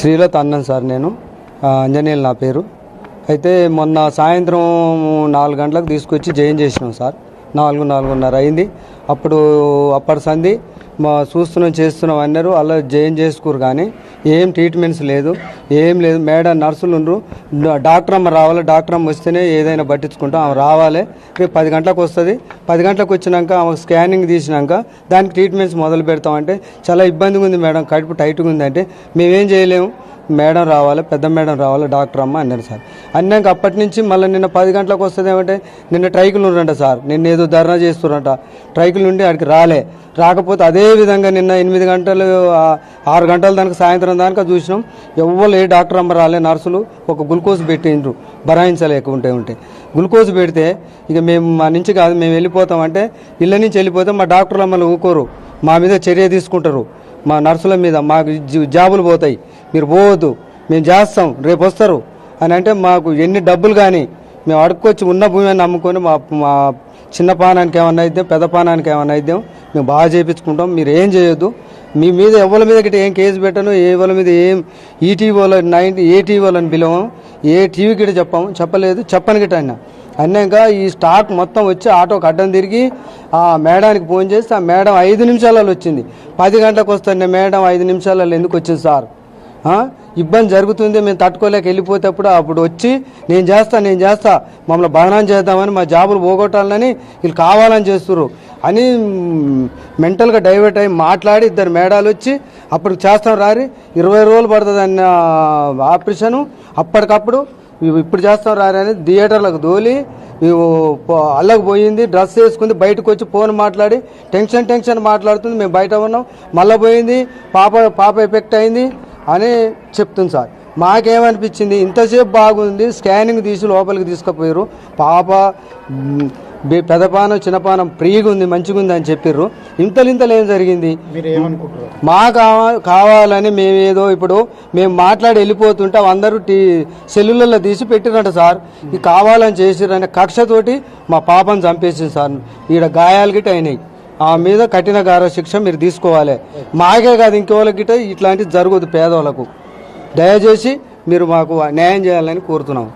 శ్రీలత అన్నాను సార్. నేను అంజనేయులు నా పేరు. అయితే మొన్న సాయంత్రం 4 గంటలకు తీసుకొచ్చి జాయిన్ చేసినాం సార్. 4:30 అయింది. అప్పటి సంది మా చేస్తున్నాం అన్నారు. అలా జాయిన్ చేసుకోరు కానీ ఏం ట్రీట్మెంట్స్ లేదు, ఏం లేదు. మేడం నర్సులు ఉండరు. డాక్టర్ అమ్మ రావాలి, డాక్టర్ అమ్మ వస్తేనే ఏదైనా పట్టించుకుంటాం. ఆమె రావాలి. రేపు 10 గంటలకు వస్తుంది. 10 గంటలకు వచ్చినాక ఆమె స్కానింగ్ తీసినాక దానికి ట్రీట్మెంట్స్ మొదలు పెడతామంటే చాలా ఇబ్బందిగా ఉంది మేడం, కడుపు టైట్గా ఉందంటే మేమేం చేయలేము. మేడం రావాలి, పెద్ద మేడం రావాలి, డాక్టర్ అమ్మ అన్నారు సార్. అన్నాక అప్పటి నుంచి మళ్ళీ నిన్న 10 గంటలకు వస్తుంది ఏమంటే నిన్న ట్రైకులు ఉండంట సార్. నిన్న ఏదో ధర్నా చేస్తున్నట. ట్రైకులు నుండి అక్కడికి రాకపోతే అదే విధంగా నిన్న 8 గంటలు 6 గంటల దానికి సాయంత్రం దానికి చూసినాం. ఎవ్వరు ఏ డాక్టర్ అమ్మ రాలే. నర్సులు ఒక గ్లూకోజ్ పెట్టిండ్రు భరాయించలేకుంటే గ్లూకోజ్ పెడితే ఇక మేము మా నుంచి కాదు మేము వెళ్ళిపోతామంటే ఇళ్ళ నుంచి వెళ్ళిపోతే మా డాక్టర్లు అమ్మలు ఊకోరు, మా మీద చర్య తీసుకుంటారు. మా నర్సుల మీద మాకు జాబులు పోతాయి, మీరు పోవద్దు, మేము చేస్తాం, రేపు వస్తారు అని అంటే మాకు ఎన్ని డబ్బులు కానీ మేము అడుక్కొచ్చి ఉన్న భూమిని నమ్ముకొని మా చిన్న పానానికి ఏమన్నా అయితే పెద్ద పానానికి ఏమన్నా అయితే మేము బాగా చేయించుకుంటాం. మీరు ఏం చేయొద్దు. మీ మీద ఎవరి మీద గిట్ట ఏం కేసు పెట్టను, ఎవరి మీద ఏం ఈటీవీలో ఏ టీవీలని పిలవము, ఏ టీవీ గిట్ట చెప్పని గిట్ట అన్నాక ఈ స్టాక్ మొత్తం వచ్చి ఆటోకి అడ్డం తిరిగి ఆ మేడానికి ఫోన్ చేస్తే ఆ మేడం 5 నిమిషాలలో వచ్చింది. 10 గంటలకు వస్తాను మేడం 5 నిమిషాలలో ఎందుకు వచ్చింది సార్? ఇబ్బంది జరుగుతుంది, మేము తట్టుకోలేక వెళ్ళిపోతేప్పుడు అప్పుడు వచ్చి నేను చేస్తా మమ్మల్ని బదనాం చేద్దామని మా జాబులు పోగొట్టాలని వీళ్ళు కావాలని చేస్తున్నారు అని మెంటల్గా డైవర్ట్ అయ్యి మాట్లాడి 2 మేడాలు వచ్చి అప్పుడు చేస్తాం 20 రోజులు పడుతుంది అన్న ఆపరేషను. అప్పటికప్పుడు ఇప్పుడు చేస్తాం అని థియేటర్లకు దోలి అల్లకు పోయింది. డ్రెస్ వేసుకుంది, బయటకు వచ్చి ఫోన్ మాట్లాడి టెన్షన్ మాట్లాడుతుంది. మేము బయట ఉన్నాం, మళ్ళీ పోయింది, పాప ఎఫెక్ట్ అయింది అని చెప్తుంది సార్. మాకేమనిపించింది, ఇంతసేపు బాగుంది, స్కానింగ్ తీసి లోపలికి తీసుకుపోయారు. పాప పెదపానం చిన్నపానం ఫ్రీగా ఉంది, మంచిగా ఉంది అని చెప్పారు. ఇంతలు ఏం జరిగింది? మాకు కావాలని మేమేదో ఇప్పుడు మేము మాట్లాడి వెళ్ళిపోతుంటే అందరూ సెల్లులలో తీసి పెట్టినట్టు సార్. ఇది కావాలని చేసిరనే కక్షతోటి మా పాపను చంపేసింది సార్. ఈడ గాయాలు గిట్ట అయినాయి. ఆ మీద కఠిన గార శిక్ష మీరు తీసుకోవాలి. మాకే కాదు ఇంకోళ్ళకి గిట్ట ఇట్లాంటివి జరగదు. పేదవాళ్ళకు దయచేసి మీరు మాకు న్యాయం చేయాలని కోరుతున్నాం.